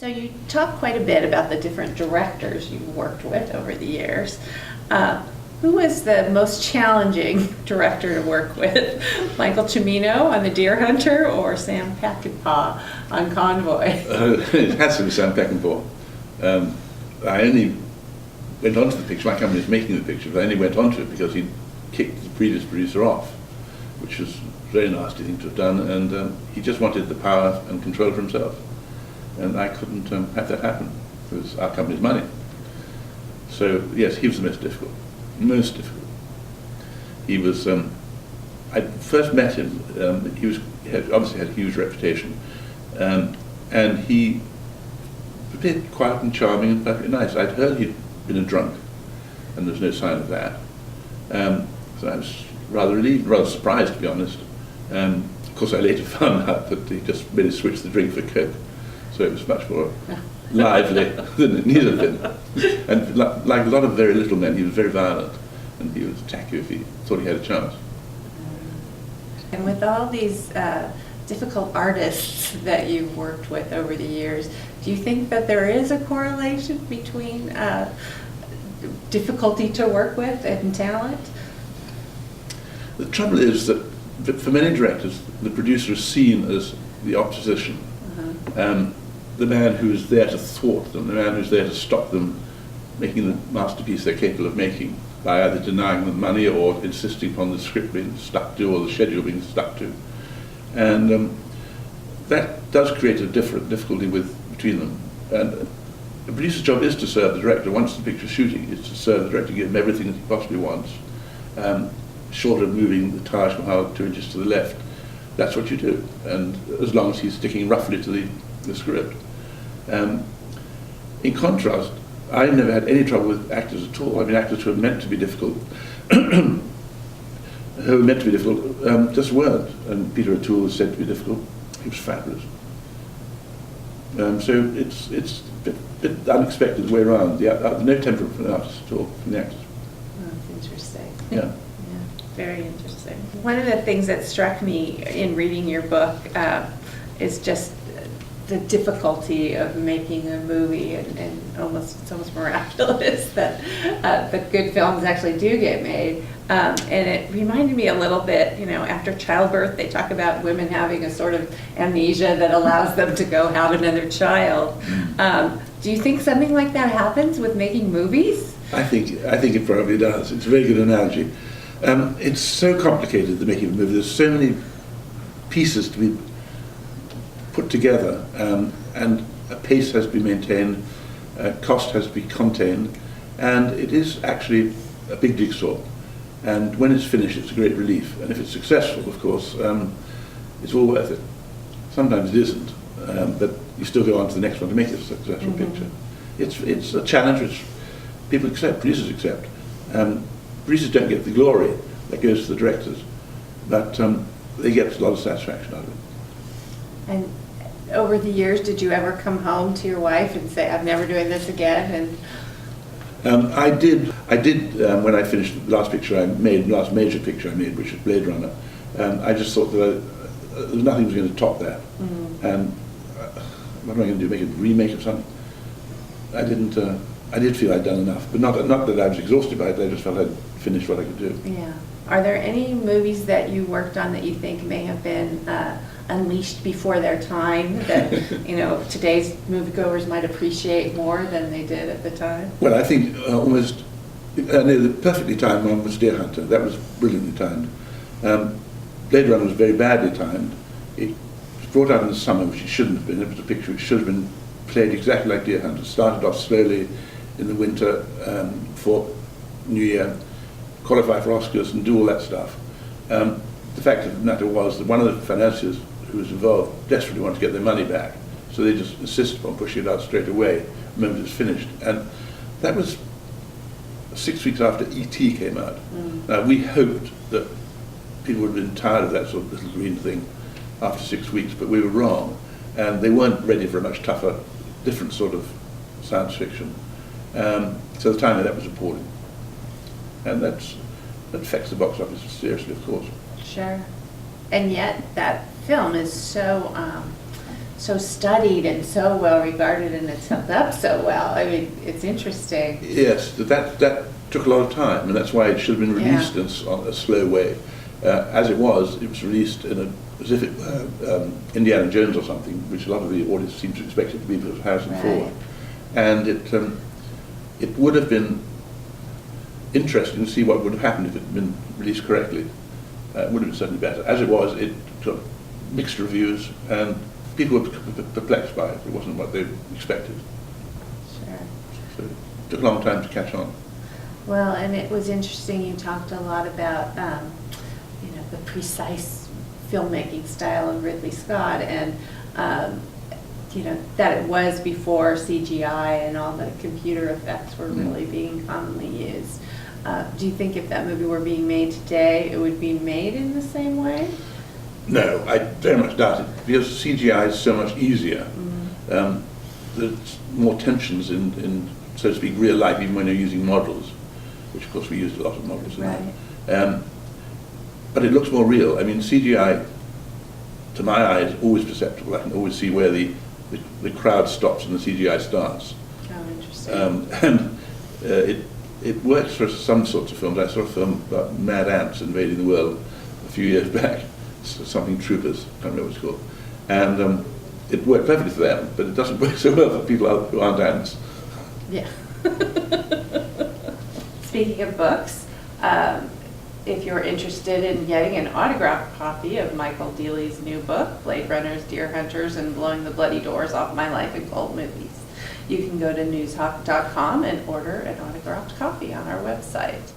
So you talk quite a bit about the different directors you've worked with over the years. Who was the most challenging director to work with? Michael Cimino on The Deer Hunter or Sam Peckinpah on Convoy? It has to be Sam Peckinpah. I only went onto the picture, my company was making the picture, but I only went onto it because he kicked the previous producer off, which was a very nasty thing to have done, and he just wanted the power and control for himself. And I couldn't have that happen. It was our company's money. So yes, he was the most difficult. Most difficult. He was. I first met him. He obviously had a huge reputation, and he appeared quiet and charming and perfectly nice. I'd heard he'd been a drunk, and there was no sign of that. So I was rather relieved, rather surprised, to be honest. Of course, I later found out that he just merely switched the drink for Coke, so it was much more lively than it needed have been. And like a lot of very little men, he was very violent, and he would attack you if he thought he had a chance. And with all these difficult artists that you've worked with over the years, do you think that there is a correlation between difficulty to work with and talent? The trouble is that for many directors, the producer is seen as the opposition. The man who is there to thwart them, the man who's there to stop them making the masterpiece they're capable of making by either denying them money or insisting upon the script being stuck to or the schedule being stuck to. And that does create a different difficulty between them. And the producer's job is to serve the director. Once the picture's shooting, it's to serve the director, give him everything that he possibly wants. Short of moving the Taj Mahal 2 inches to the left, that's what you do. And as long as he's sticking roughly to the script. In contrast, I never had any trouble with actors at all. I mean, actors who are meant to be difficult, just weren't. And Peter O'Toole was said to be difficult. He was fabulous. So it's a bit unexpected the way around. No temperament from the artist at all, from the actors. Oh, that's interesting. Yeah. Very interesting. One of the things that struck me in reading your book is just the difficulty of making a movie, and it's almost miraculous that the good films actually do get made. And it reminded me a little bit, after childbirth, they talk about women having a sort of amnesia that allows them to go have another child. Do you think something like that happens with making movies? I think it probably does. It's a very good analogy. It's so complicated, the making of a movie. There's so many pieces to be put together, and a pace has to be maintained, cost has to be contained, and it is actually a big jigsaw. And when it's finished, it's a great relief. And if it's successful, of course, it's all worth it. Sometimes it isn't, but you still go on to the next one to make it a successful picture. It's a challenge which people accept, producers accept. Producers don't get the glory that goes to the directors, but they get a lot of satisfaction out of it. And over the years, did you ever come home to your wife and say, "I'm never doing this again"? And I did when I finished the last major picture I made, which was Blade Runner. I just thought that nothing was going to top that. And what am I going to do? Make a remake of something? I didn't. I did feel I'd done enough, but not that I was exhausted by it. I just felt I'd finished what I could do. Yeah. Are there any movies that you worked on that you think may have been unleashed before their time, that today's moviegoers might appreciate more than they did at the time? Well, I think almost the perfectly timed one was Deer Hunter. That was brilliantly timed. Blade Runner was very badly timed. It was brought out in the summer, which it shouldn't have been. It was a picture which should have been played exactly like Deer Hunter. It started off slowly in the winter for New Year, qualify for Oscars and do all that stuff. The fact of the matter was that one of the financiers who was involved desperately wanted to get their money back, so they just insisted upon pushing it out straight away the moment it was finished. And that was 6 weeks after E.T. came out. Now, we hoped that people would have been tired of that sort of little green thing after 6 weeks, but we were wrong, and they weren't ready for a much tougher, different sort of science fiction. So the timing of that was appalling. And that affects the box office seriously, of course. Sure. And yet that film is so so studied and so well regarded, and it's held up so well. I mean, it's interesting. Yes, that took a lot of time, and that's why it should have been released in a slow way. As it was released as if it were Indiana Jones or something, which a lot of the audience seemed to expect it to be because of Harrison Ford. And it would have been interesting to see what would have happened if it had been released correctly. It would have been certainly better. As it was, it got mixed reviews, and people were perplexed by it. It wasn't what they expected. Sure. So it took a long time to catch on. Well, and it was interesting, you talked a lot about, the precise filmmaking style of Ridley Scott, and, that it was before CGI and all the computer effects were really being commonly used. Do you think if that movie were being made today, it would be made in the same way? No, I very much doubt it, because CGI is so much easier. There's more tensions in, so to speak, real life, even when you're using models, which of course we used a lot of models in that. But it looks more real. I mean, CGI, to my eye, is always perceptible. I can always see where the crowd stops and the CGI starts. Oh, interesting. And it works for some sorts of films. I saw a film about mad ants invading the world a few years back, something Troopers, I can't remember what it's called. And it worked perfectly for them, but it doesn't work so well for people who aren't ants. Yeah. Speaking of books, if you're interested in getting an autographed copy of Michael Deeley's new book, Blade Runners, Deer Hunters, and Blowing the Bloody Doors Off My Life in Cold Movies, you can go to Noozhawk.com and order an autographed copy on our website.